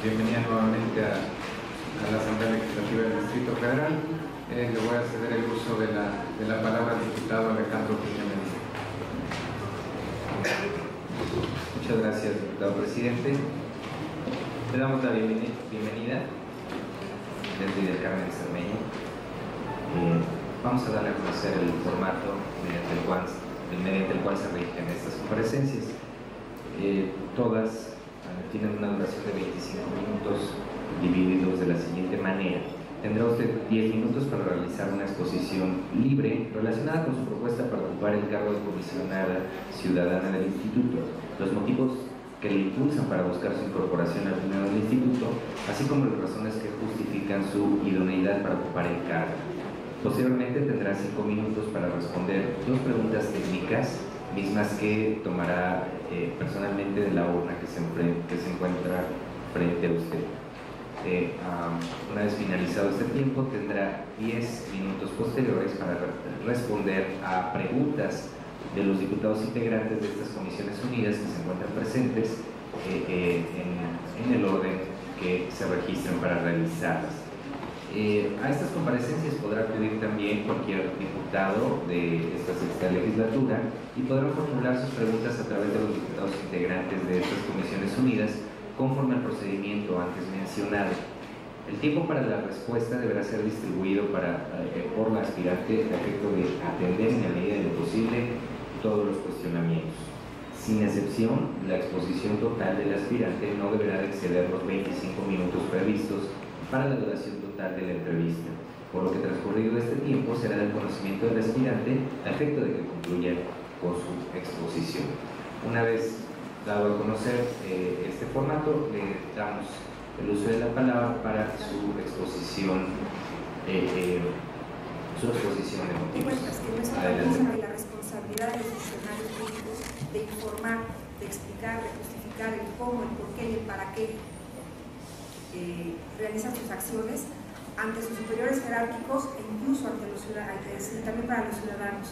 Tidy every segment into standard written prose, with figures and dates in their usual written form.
Bienvenida nuevamente a la Asamblea Legislativa del Distrito Federal. Le voy a ceder el uso de la palabra al diputado Alejandro Piña Medina. Muchas gracias, diputado presidente. Le damos la bienvenida desde el Carmen Cermeño. Vamos a darle a conocer el formato mediante el cual se rigen estas comparecencias. Todas tienen una duración de 25 minutos divididos de la siguiente manera. Tendrá usted 10 minutos para realizar una exposición libre relacionada con su propuesta para ocupar el cargo de comisionada ciudadana del Instituto, los motivos que le impulsan para buscar su incorporación al pleno del Instituto, así como las razones que justifican su idoneidad para ocupar el cargo. Posteriormente tendrá 5 minutos para responder 2 preguntas técnicas, mismas que tomará personalmente de la urna que se encuentra frente a usted. Una vez finalizado este tiempo, tendrá 10 minutos posteriores para responder a preguntas de los diputados integrantes de estas comisiones unidas que se encuentran presentes en el orden que se registran para realizarlas. A estas comparecencias podrá acudir también cualquier diputado de esta sexta legislatura y podrán formular sus preguntas a través de los diputados integrantes de estas comisiones unidas conforme al procedimiento antes mencionado. El tiempo para la respuesta deberá ser distribuido por la aspirante a efecto de atender en la medida de lo posible todos los cuestionamientos. Sin excepción, la exposición total del aspirante no deberá de exceder los 25 minutos previstos para la duración total de la entrevista, por lo que transcurrido este tiempo será del conocimiento del aspirante a efecto de que concluya con su exposición. Una vez dado a conocer este formato, le damos el uso de la palabra para su exposición de motivos. Pues que no es otra cosa que la responsabilidad de los funcionarios públicos de informar, de explicar, de justificar el cómo, el por qué y el para qué realizan sus acciones ante sus superiores jerárquicos e incluso ante los ciudadanos, también para los ciudadanos.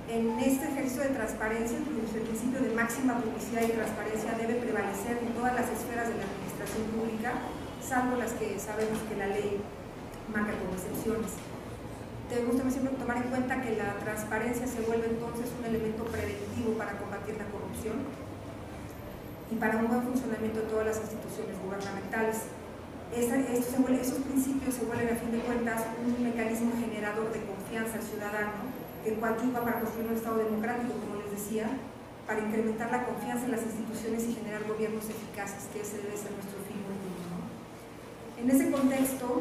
En este ejercicio de transparencia, el principio de máxima publicidad y transparencia debe prevalecer en todas las esferas de la administración pública, salvo las que sabemos que la ley marca como excepciones. Debemos también siempre tomar en cuenta que la transparencia se vuelve entonces un elemento preventivo para combatir la corrupción y para un buen funcionamiento de todas las instituciones gubernamentales. Esos principios se vuelven a fin de cuentas un mecanismo generador de confianza al ciudadano que coadyuva para construir un Estado democrático, como les decía, para incrementar la confianza en las instituciones y generar gobiernos eficaces, que ese debe ser nuestro fin último, ¿no? En ese contexto,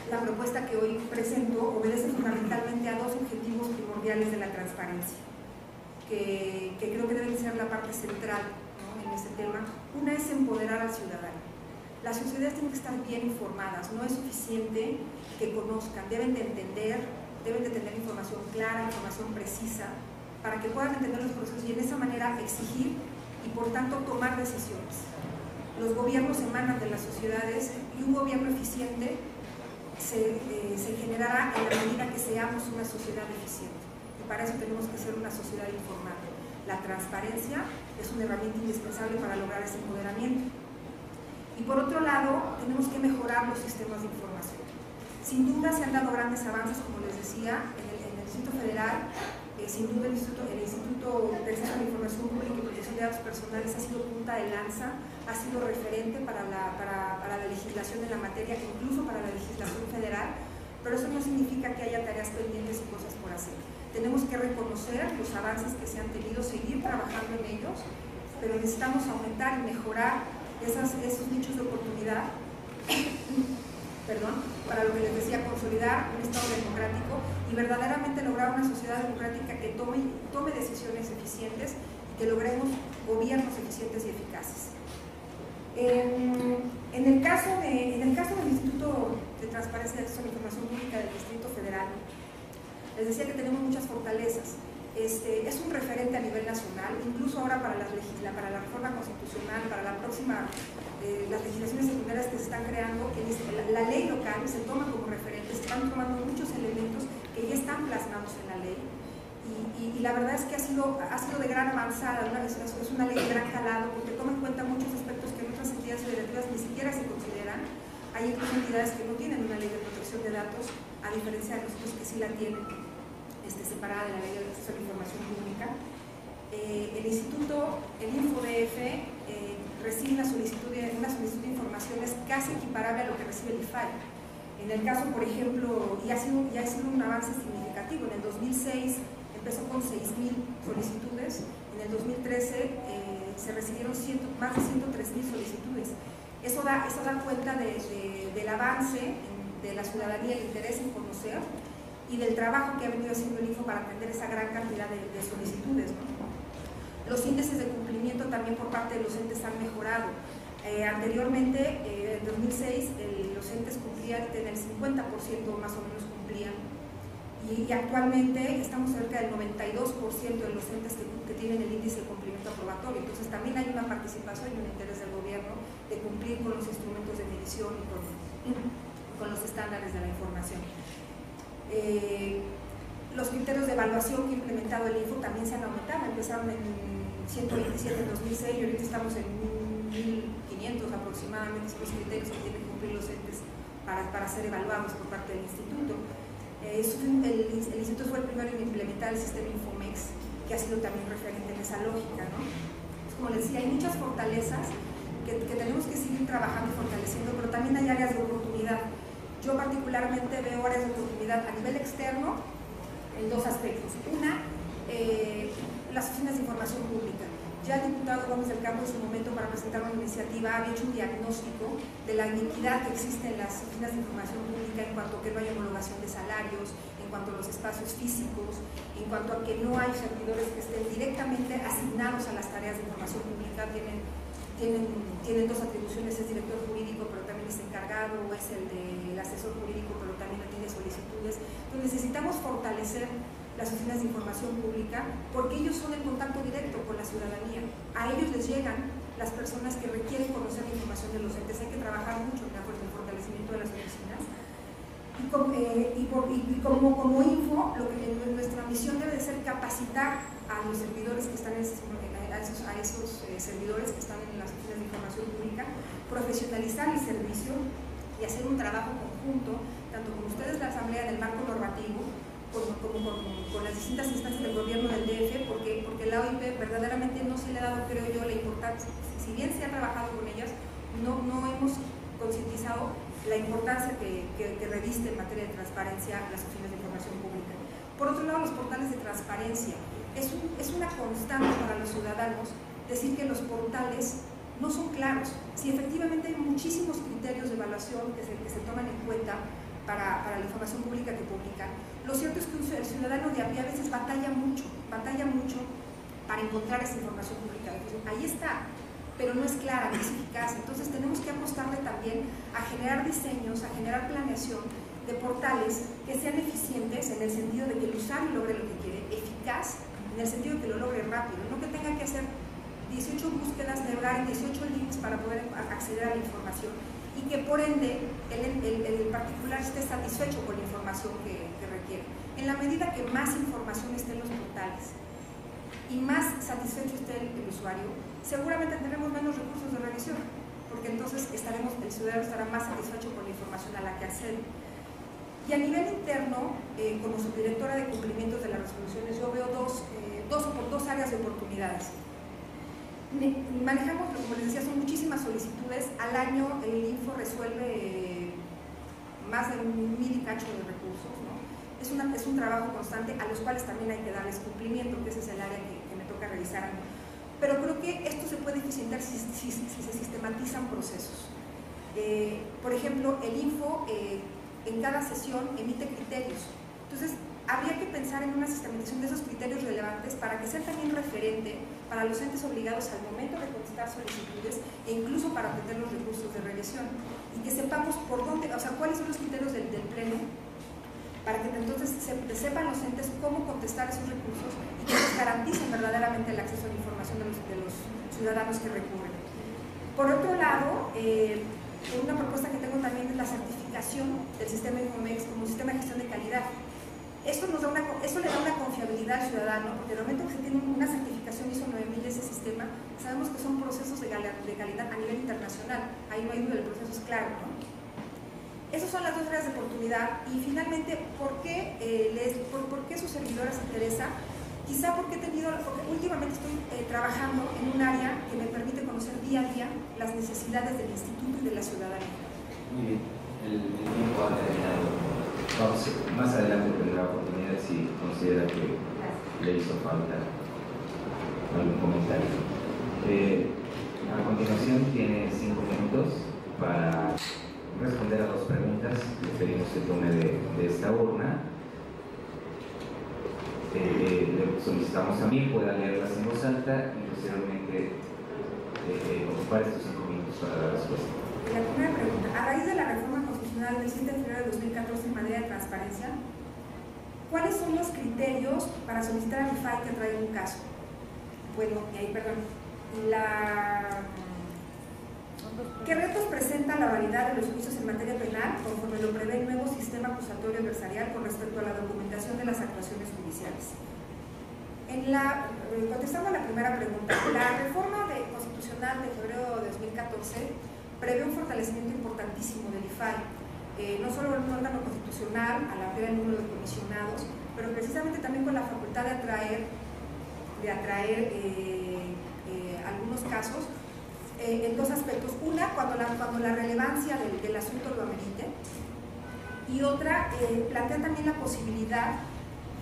la propuesta que hoy presento obedece fundamentalmente a 2 objetivos primordiales de la transparencia, que creo que deben ser la parte central, ¿no?, en este tema. Una es empoderar al ciudadano. Las sociedades tienen que estar bien informadas, no es suficiente que conozcan, deben de tener información clara, información precisa, para que puedan entender los procesos y en esa manera exigir y por tanto tomar decisiones. Los gobiernos emanan de las sociedades y un gobierno eficiente se generará en la medida que seamos una sociedad eficiente, y para eso tenemos que ser una sociedad informada. La transparencia es una herramienta indispensable para lograr ese empoderamiento. Y por otro lado, tenemos que mejorar los sistemas de información. Sin duda se han dado grandes avances, como les decía, en el Distrito Federal. Sin duda el Instituto de Acceso a la Información Pública y Protección de Datos Personales ha sido punta de lanza, ha sido referente para la legislación de la materia, incluso para la legislación federal, pero eso no significa que haya tareas pendientes y cosas por hacer. Tenemos que reconocer los avances que se han tenido, seguir trabajando en ellos, pero necesitamos aumentar y mejorar esos nichos de oportunidad para lo que les decía, consolidar un Estado democrático y verdaderamente lograr una sociedad democrática que tome decisiones eficientes y que logremos gobiernos eficientes y eficaces. En el caso del Instituto de Transparencia y Acceso a la Información Pública del Distrito Federal, les decía que tenemos muchas fortalezas. Es un referente a nivel nacional, incluso ahora para la reforma constitucional, para la próxima, las legislaciones secundarias que se están creando, la ley local se toma como referente, se están tomando muchos elementos que ya están plasmados en la ley y la verdad es que ha sido de gran avanzada, es una ley de gran calado porque toma en cuenta muchos aspectos que en otras entidades entidades federativas ni siquiera se consideran. Hay incluso entidades que no tienen una ley de protección de datos, a diferencia de nosotros que sí la tienen, separada de la ley de acceso a la información pública. El instituto, el InfoDF, recibe una solicitud de informaciones casi equiparable a lo que recibe el IFAI. En el caso, por ejemplo, ya ha sido un avance significativo. En el 2006 empezó con 6.000 solicitudes, en el 2013 se recibieron más de 103.000 solicitudes. Eso da cuenta del avance de la ciudadanía, el interés en conocer y del trabajo que ha venido haciendo el INFO para atender esa gran cantidad de solicitudes, ¿no? Los índices de cumplimiento también por parte de los entes han mejorado. Anteriormente, en 2006, los entes cumplían, en el 50% más o menos cumplían, y actualmente estamos cerca del 92% de los entes que tienen el índice de cumplimiento aprobatorio. Entonces también hay una participación y un interés del gobierno de cumplir con los instrumentos de medición y con los estándares de la información. Los criterios de evaluación que ha implementado el INFO también se han aumentado. Empezaron en 127 en 2006 y ahorita estamos en 1.500 aproximadamente, son los criterios que tienen que cumplir los entes para ser evaluados por parte del instituto. El instituto fue el primero en implementar el sistema Infomex, que ha sido también referente en esa lógica, ¿no? Pues como les decía, hay muchas fortalezas que tenemos que seguir trabajando y fortaleciendo, pero también hay áreas de oportunidad. Yo particularmente veo áreas de oportunidad a nivel externo en dos aspectos. Una, las oficinas de información pública. Ya el diputado Gómez del Campo en su momento, para presentar una iniciativa, había hecho un diagnóstico de la inequidad que existe en las oficinas de información pública en cuanto a que no hay homologación de salarios, en cuanto a los espacios físicos, en cuanto a que no hay servidores que estén directamente asignados a las tareas de información pública. Tienen dos atribuciones, es director jurídico, pero también es encargado, o es el asesor jurídico, pero también tiene solicitudes. Entonces necesitamos fortalecer las oficinas de información pública, porque ellos son el contacto directo con la ciudadanía. A ellos les llegan las personas que requieren conocer la información de los entes. Hay que trabajar mucho en el fortalecimiento de las oficinas. Y como Info, nuestra misión debe de ser capacitar a los servidores que están a esos servidores que están en las oficinas de información pública, profesionalizar el servicio y hacer un trabajo conjunto, tanto con ustedes, la Asamblea, del marco normativo, como con las distintas instancias del gobierno del DF, porque la OIP verdaderamente no se le ha dado, creo yo, la importancia. Si bien se ha trabajado con ellas, no hemos concientizado la importancia que reviste en materia de transparencia las oficinas de información pública. Por otro lado, los portales de transparencia. Es una constante para los ciudadanos decir que los portales no son claros. Si efectivamente hay muchísimos criterios de evaluación que se toman en cuenta para la información pública que publican, lo cierto es que el ciudadano de a pie a veces batalla mucho para encontrar esa información pública. Ahí está, pero no es clara, no es eficaz. Entonces tenemos que apostarle también a generar diseños, a generar planeación de portales que sean eficientes en el sentido de que el usuario logre lo que quiere, eficaz en el sentido de que lo logre rápido, no que tenga que hacer 18 búsquedas, navegar en 18 links para poder acceder a la información, y que por ende el particular esté satisfecho con la información que requiere. En la medida que más información esté en los portales y más satisfecho esté el usuario, seguramente tendremos menos recursos de revisión, porque entonces el ciudadano estará más satisfecho con la información a la que accede. Y a nivel interno, como subdirectora de cumplimientos de las resoluciones, yo veo dos áreas de oportunidades. Manejamos, como les decía, son muchísimas solicitudes. Al año el Info resuelve más de 1,000 y cacho de recursos, ¿no? Es un trabajo constante a los cuales también hay que darles cumplimiento, que ese es el área que me toca revisar a mí. Pero creo que esto se puede eficientar si se sistematizan procesos. Por ejemplo, el Info en cada sesión emite criterios. Entonces, habría que pensar en una sistematización de esos criterios relevantes para que sea también referente para los entes obligados al momento de contestar solicitudes e incluso para atender los recursos de revisión, y que sepamos por dónde, o sea, cuáles son los criterios del Pleno, para que entonces sepan los entes cómo contestar esos recursos y que les garanticen verdaderamente el acceso a la información de los ciudadanos que recurren. Por otro lado, una propuesta que tengo también es la certificación del sistema Infomex como sistema de gestión de calidad. Esto le da una confiabilidad al ciudadano, porque en el momento que se tiene una certificación ISO 9000 de ese sistema, sabemos que son procesos de calidad a nivel internacional, ahí no hay duda, el proceso es claro, ¿no? Esas son las dos áreas de oportunidad. Y finalmente, ¿por qué su servidora se interesa? Quizá porque últimamente estoy trabajando en un área que me permite conocer día a día las necesidades del instituto y de la ciudadanía. Muy bien, el tiempo ha terminado. Vamos, más adelante tendrá oportunidad si considera que le hizo falta algún comentario. A continuación tiene 5 minutos para responder a 2 preguntas. Le pedimos que tome de esta urna. Le solicitamos a mí pueda leerlas en voz alta y posteriormente ocupar estos 5 minutos para la respuesta. La primera pregunta: a raíz de la reforma constitucional del 7 de febrero de 2014 en materia de transparencia, ¿cuáles son los criterios para solicitar al IFAI que traiga un caso? Bueno, ¿qué retos presenta la validad de los juicios en materia penal conforme lo prevé el nuevo sistema acusatorio adversarial con respecto a la documentación de las actuaciones judiciales? Contestando a la primera pregunta, la reforma constitucional de febrero de 2014 prevé un fortalecimiento importantísimo del IFAI, no solo en un órgano constitucional al ampliar el número de comisionados, pero precisamente también con la facultad de atraer algunos casos en 2 aspectos. Una, cuando la relevancia del asunto lo amerite, y otra, plantea también la posibilidad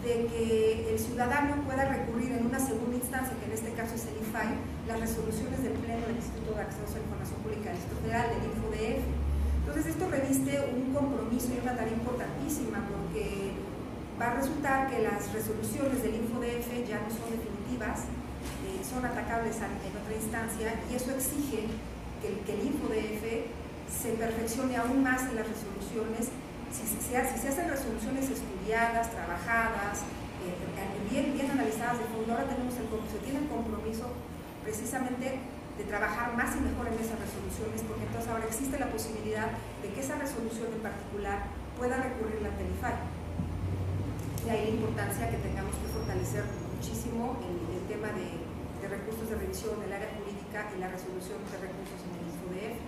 de que el ciudadano pueda recurrir en una segunda instancia, que en este caso es el IFAI, las resoluciones del Pleno del Instituto de Acceso a la Información Pública del Distrito Federal, del InfoDF. Entonces esto reviste un compromiso y una tarea importantísima, porque va a resultar que las resoluciones del InfoDF ya no son definitivas, son atacables en otra instancia, y eso exige que el InfoDF se perfeccione aún más en las resoluciones. Si se hacen resoluciones estudiadas, trabajadas, bien analizadas de fondo, ahora se tiene el compromiso precisamente de trabajar más y mejor en esas resoluciones, porque entonces ahora existe la posibilidad de que esa resolución en particular pueda recurrir ante el IFAI. De ahí la importancia que tengamos que fortalecer muchísimo el tema de recursos de revisión del área jurídica y la resolución de recursos en el InfoDF.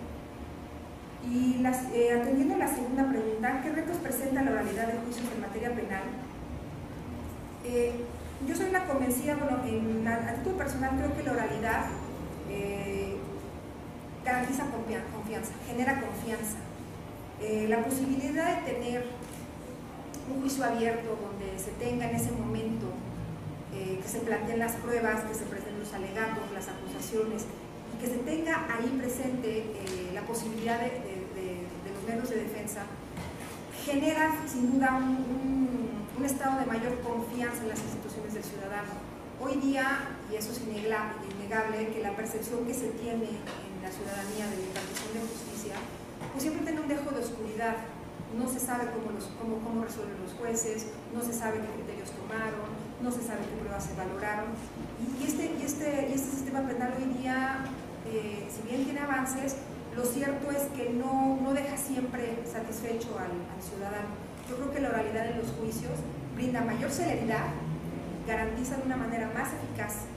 Y atendiendo a la segunda pregunta, ¿qué retos presenta la oralidad de juicios en materia penal? Yo soy una convencida, a título personal creo que la oralidad garantiza confianza, genera confianza. La posibilidad de tener un juicio abierto donde se tenga en ese momento que se planteen las pruebas, que se presenten los alegatos, las acusaciones, y que se tenga ahí presente la posibilidad de los medios de defensa, genera sin duda un estado de mayor confianza en las instituciones del ciudadano. Hoy día, y eso es innegable, que la percepción que se tiene en la ciudadanía de la impartición de justicia, pues siempre tiene un dejo de oscuridad. No se sabe cómo resuelven los jueces, no se sabe qué criterios tomaron, no se sabe qué pruebas se valoraron. Y este sistema penal hoy día, si bien tiene avances, lo cierto es que no deja siempre satisfecho al ciudadano. Yo creo que la oralidad de los juicios brinda mayor celeridad, garantiza de una manera más eficaz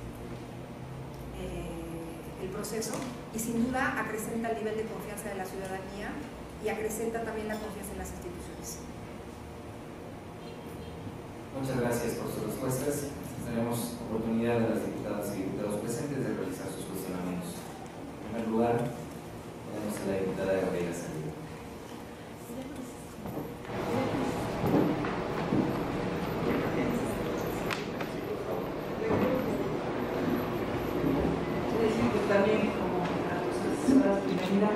el proceso y sin duda acrecenta el nivel de confianza de la ciudadanía y acrecenta también la confianza en las instituciones. Muchas gracias por sus respuestas. Tenemos oportunidad de las diputadas y diputados presentes de realizar sus cuestionamientos. En primer lugar, tenemos a la diputada Gabriela Salido. También como a tus asesoras, bienvenida a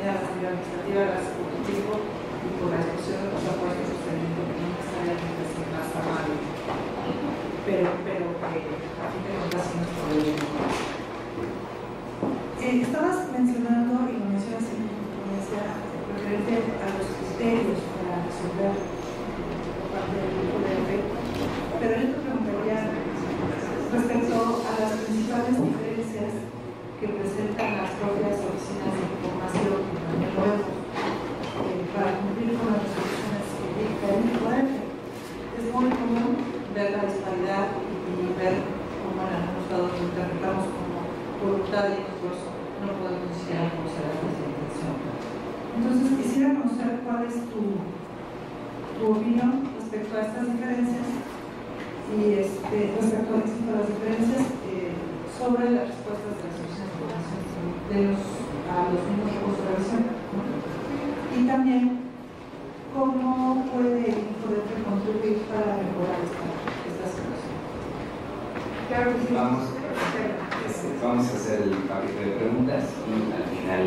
la Asamblea Administrativa, gracias por tu tiempo y por la discusión de los apoyos sosteniendo que no necesariamente es más amable, pero que a fin de cuentas sí nos podemos. Estabas mencionando, y lo mencionas en tu ponencia, referente a los criterios para resolver por parte del InfoDF, pero yo te preguntaría respecto a las principales diferencias que presentan las propias oficinas de información que también lo vemos para cumplir con las resoluciones que dicta el InfoDF. Es muy común ver la disparidad y ver cómo en algunos lados lo interpretamos como voluntad y nosotros no podemos ni siquiera conocer la presentación. Entonces quisiera conocer cuál es tu opinión respecto a estas diferencias y respecto a las diferencias sobre las respuestas de las asociaciones a los mismos recursos de revisión, y también cómo puede el INFODEFE contribuir para mejorar esta situación. Claro que sí. Vamos a hacer el paquete de preguntas y al final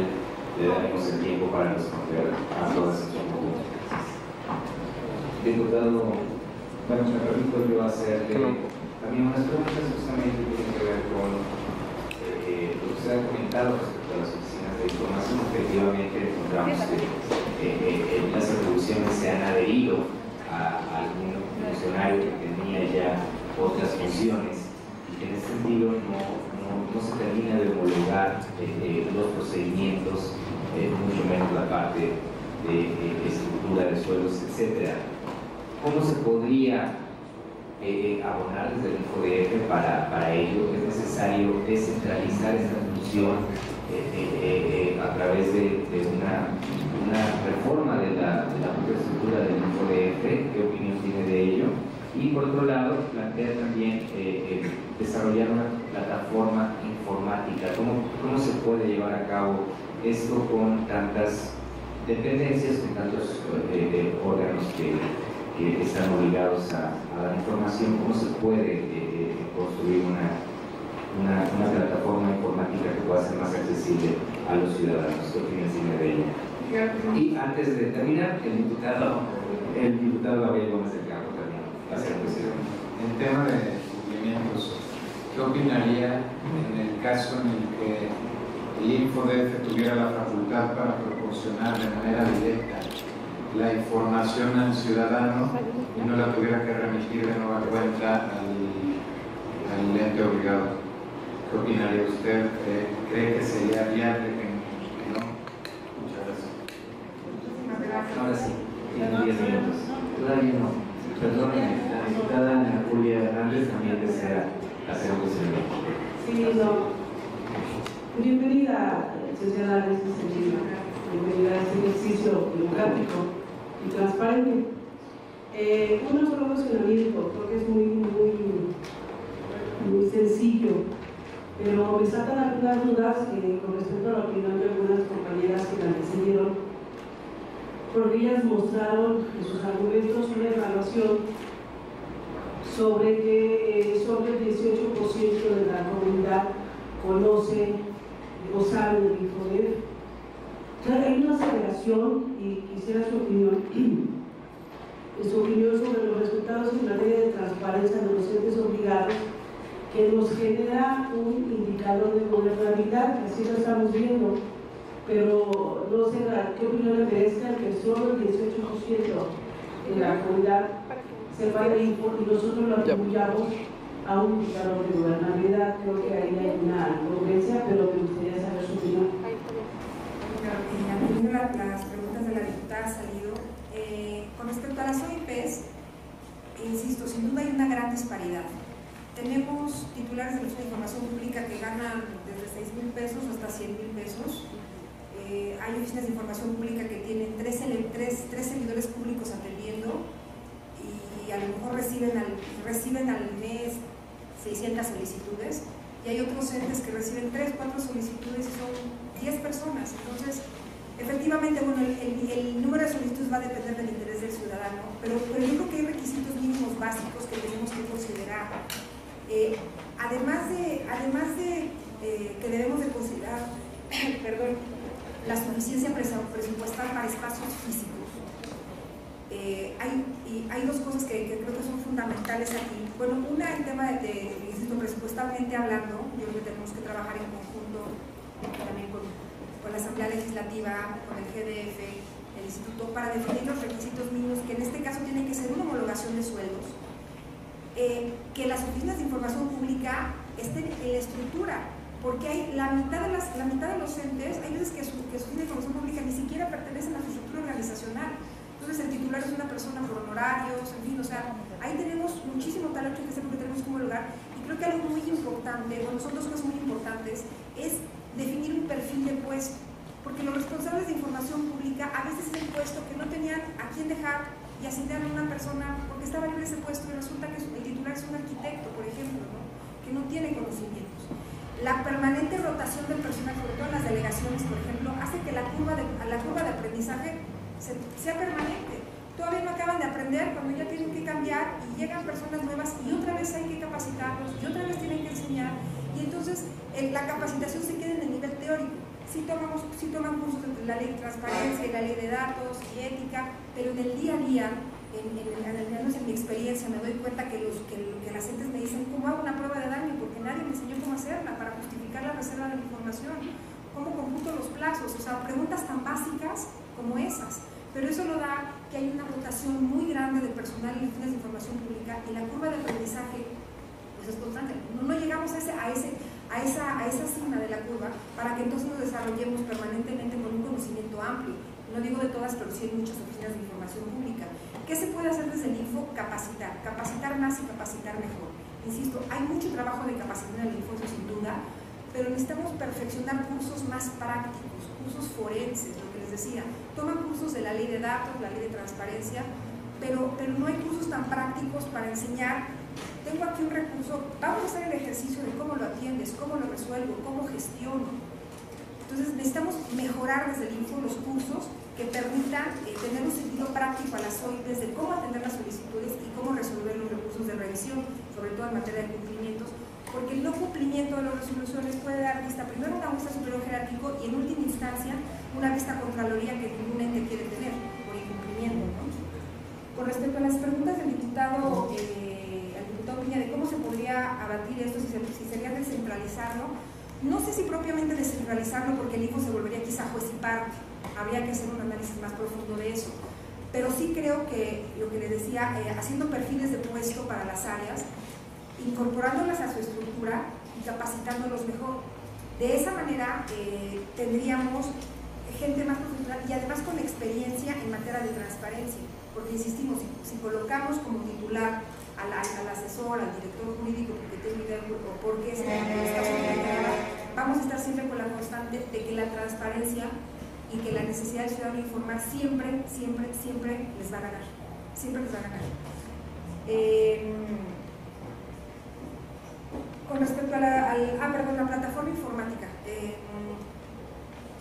le daremos el tiempo para responder a todas sus preguntas. Diputado, bueno, me permito yo hacerle también unas preguntas justamente que tienen que ver con lo que usted ha comentado respecto a las oficinas de información. Efectivamente, encontramos que las atribuciones se han adherido a algún funcionario que tenía ya otras funciones y que en ese sentido no se termina de homologar los procedimientos, mucho menos la parte de estructura de suelos, etc. ¿Cómo se podría abonar desde el INFODEFE para ello? ¿Es necesario descentralizar esta función a través de una reforma de la propia estructura del INFODEFE? ¿Qué opinión tiene de ello? Y por otro lado, plantea también desarrollar una plataforma informática. ¿Cómo se puede llevar a cabo esto con tantas dependencias, con tantos órganos que están obligados a dar información? ¿Cómo se puede construir una plataforma informática que pueda ser más accesible a los ciudadanos? ¿Qué opinas de ella? Y antes de terminar, el diputado Gabriel Gómez del Campo también va a ser presidente. En tema de cumplimientos, ¿qué opinaría en el caso en el que el INFODEFE tuviera la facultad para proporcionar de manera directa la información al ciudadano y no la tuviera que remitir de nueva cuenta al ente obligado? ¿Qué opinaría usted? ¿Cree que sería viable que no? Muchas gracias. Ahora sí, tiene 10 minutos. Todavía no. Perdónenme, la diputada Ana Julia Hernández también desea hacer un cuestionamiento. Sí, no. Bienvenida, licenciada Alicia Sendino. Bienvenida a este ejercicio democrático y transparente. Un solo cuestionamiento, porque es muy sencillo, pero me sacan algunas dudas con respecto a la opinión de algunas compañeras que la antecedieron, porque ellas mostraron en sus argumentos una evaluación sobre que sobre el 18% de la comunidad conoce o sabe del INFODEFE. Claro, hay una aceleración y quisiera su opinión sobre los resultados en materia de transparencia de los entes obligados, que nos genera un indicador de gobernabilidad, así lo estamos viendo, pero no sé qué opinión le merezca que solo el 18% de la comunidad sepa de info y nosotros lo atribuyamos a un indicador de gobernabilidad. Creo que ahí hay una incongruencia, pero me gustaría saber su opinión. Las preguntas de la diputada han salido. Con respecto a las OIPs, insisto, sin duda hay una gran disparidad. Tenemos titulares de la información pública que ganan desde 6,000 pesos hasta 100,000 pesos. Hay oficinas de información pública que tienen tres servidores públicos atendiendo y a lo mejor reciben al mes 600 solicitudes, y hay otros entes que reciben 3, 4 solicitudes y son 10 personas. Entonces, efectivamente, bueno, el número de solicitudes va a depender del interés del ciudadano, pero yo creo que hay requisitos mínimos básicos que tenemos que considerar. Además de que debemos de considerar la suficiencia presupuestal para espacios físicos. Hay dos cosas que creo que son fundamentales aquí. Bueno, una, el tema insisto, presupuestalmente hablando, yo creo que tenemos que trabajar en conjunto también con la Asamblea Legislativa, con el GDF, el Instituto, para definir los requisitos mínimos, que en este caso tienen que ser una homologación de sueldos, que las oficinas de información pública estén en la estructura, porque hay la mitad de los entes, hay veces que su oficina de información pública ni siquiera pertenecen a su estructura organizacional. Entonces el titular es una persona por honorarios, en fin, o sea, ahí tenemos muchísimo talento que es lo que tenemos que homologar. Y creo que algo muy importante, bueno, son dos cosas muy importantes. importantes es definir un perfil de puesto, porque los responsables de información pública a veces es un puesto que no tenían a quién dejar y asignar a una persona porque estaba libre ese puesto y resulta que el titular es un arquitecto, por ejemplo, ¿no? Que no tiene conocimientos. La permanente rotación del personal, sobre todo en las delegaciones, por ejemplo, hace que la curva de aprendizaje sea permanente. Todavía no acaban de aprender cuando ya tienen que cambiar y llegan personas nuevas y otra vez hay que capacitarlos y otra vez tienen que enseñar, y entonces la capacitación se queda en el nivel teórico. Sí toman cursos de la ley de transparencia y la ley de datos y ética, pero en el día a día, al menos en mi experiencia, me doy cuenta que las gentes me dicen cómo hago una prueba de daño porque nadie me enseñó cómo hacerla para justificar la reserva de la información, cómo computo los plazos, o sea, preguntas tan básicas como esas. Pero eso lo da que hay una rotación muy grande de personal en las fines de información pública y la curva de aprendizaje pues es constante. No llegamos a esa cima de la curva para que entonces nos desarrollemos permanentemente con un conocimiento amplio. No digo de todas, pero sí hay muchas oficinas de información pública. ¿Qué se puede hacer desde el Info? Capacitar más y capacitar mejor. Insisto, hay mucho trabajo de capacitación en el Info, eso sin duda, pero necesitamos perfeccionar cursos más prácticos, cursos forenses, lo que les decía. Toman cursos de la ley de datos, la ley de transparencia, pero no hay cursos tan prácticos para enseñar. Tengo aquí un recurso, vamos a hacer el ejercicio de cómo lo atiendes, cómo lo resuelvo, cómo gestiono. Entonces necesitamos mejorar desde el Info los cursos que permitan tener un sentido práctico a las OIPs de cómo atender las solicitudes y cómo resolver los recursos de revisión, sobre todo en materia de cumplimientos, porque el no cumplimiento de las resoluciones puede dar vista primero a una vista superior jerárquico y en última instancia una vista contraloría que ningún ente quiere tener por incumplimiento, ¿no? Con respecto a las preguntas del diputado Piña de cómo se podría abatir esto, si sería descentralizarlo, no sé si propiamente descentralizarlo porque el Info se volvería quizá juez y parte, habría que hacer un análisis más profundo de eso, pero sí creo que lo que les decía, haciendo perfiles de puesto para las áreas, incorporándolas a su estructura y capacitándolos mejor. De esa manera tendríamos gente más profesional y además con experiencia en materia de transparencia, porque insistimos, si colocamos como titular al asesor, al director jurídico, porque tengo idea o porque vamos a estar siempre con la constante de que la transparencia y que la necesidad del ciudadano de informar siempre les va a ganar, siempre les va a ganar. Con respecto a la plataforma informática,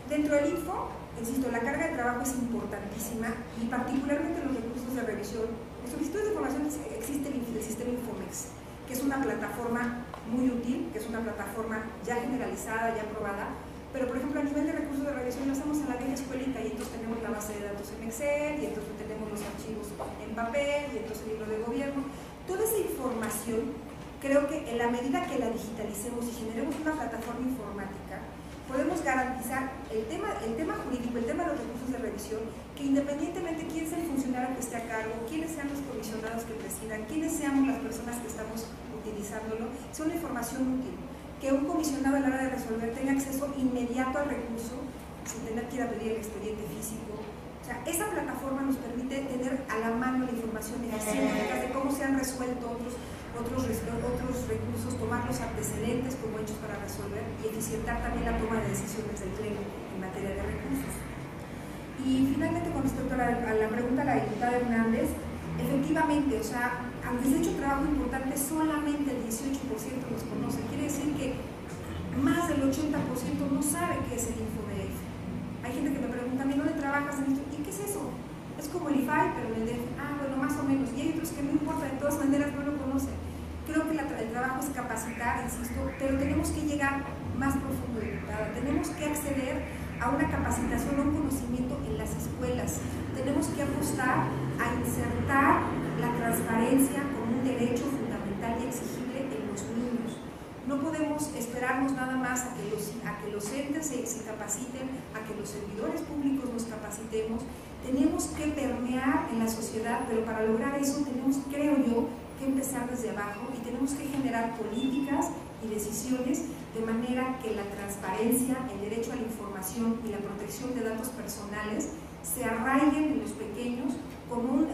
dentro del Info, insisto, la carga de trabajo es importantísima y particularmente los recursos de revisión. En solicitudes de información existe el sistema Infomex, que es una plataforma muy útil, que es una plataforma ya generalizada, ya aprobada, pero por ejemplo a nivel de recursos de revisión lo hacemos en la vieja escuelita y entonces tenemos la base de datos en Excel y entonces tenemos los archivos en papel y entonces el libro de gobierno. Toda esa información, creo que en la medida que la digitalicemos y generemos una plataforma informática, podemos garantizar el tema jurídico, el tema de los recursos de revisión, que independientemente quién sea el funcionario que esté a cargo, quiénes sean los comisionados que presidan, quiénes seamos las personas que estamos utilizándolo, sea una información útil, que un comisionado a la hora de resolver tenga acceso inmediato al recurso, sin tener que ir a pedir el expediente físico. O sea, esa plataforma nos permite tener a la mano la información eficiente de cómo se han resuelto otros recursos, tomar los antecedentes como hechos para resolver y eficientar también la toma de decisiones del Pleno en materia de recursos. Y finalmente, con respecto a la pregunta de la diputada Hernández, efectivamente, o sea, aunque se ha hecho trabajo importante, solamente el 18% nos conoce. Quiere decir que más del 80% no sabe qué es el InfoDF. Hay gente que me pregunta, ¿a mí dónde trabajas? ¿Y qué es eso? Es como el IFAI, pero en el DF. Ah, bueno, más o menos. Y hay otros que no importa, de todas maneras no lo conocen. Creo que el trabajo es capacitar, insisto, pero tenemos que llegar más profundo, diputada. Tenemos que acceder a una capacitación, a un conocimiento en las escuelas. Tenemos que apostar a insertar la transparencia como un derecho fundamental y exigible en los niños. No podemos esperarnos nada más a que los entes se capaciten, a que los servidores públicos nos capacitemos. Tenemos que permear en la sociedad, pero para lograr eso tenemos, creo yo, que empezar desde abajo y tenemos que generar políticas y decisiones de manera que la transparencia, el derecho a la información y la protección de datos personales se arraiguen en los pequeños,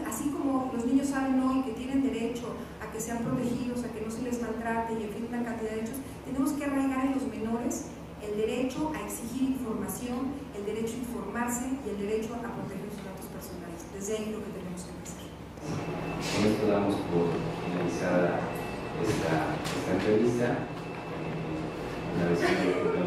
así como los niños saben hoy que tienen derecho a que sean protegidos, a que no se les maltrate y en fin, una cantidad de derechos, tenemos que arraigar en los menores el derecho a exigir información, el derecho a informarse y el derecho a proteger sus datos personales. Desde ahí lo que tenemos que empezar. Con esto damos por finalizada esta entrevista. Una vez que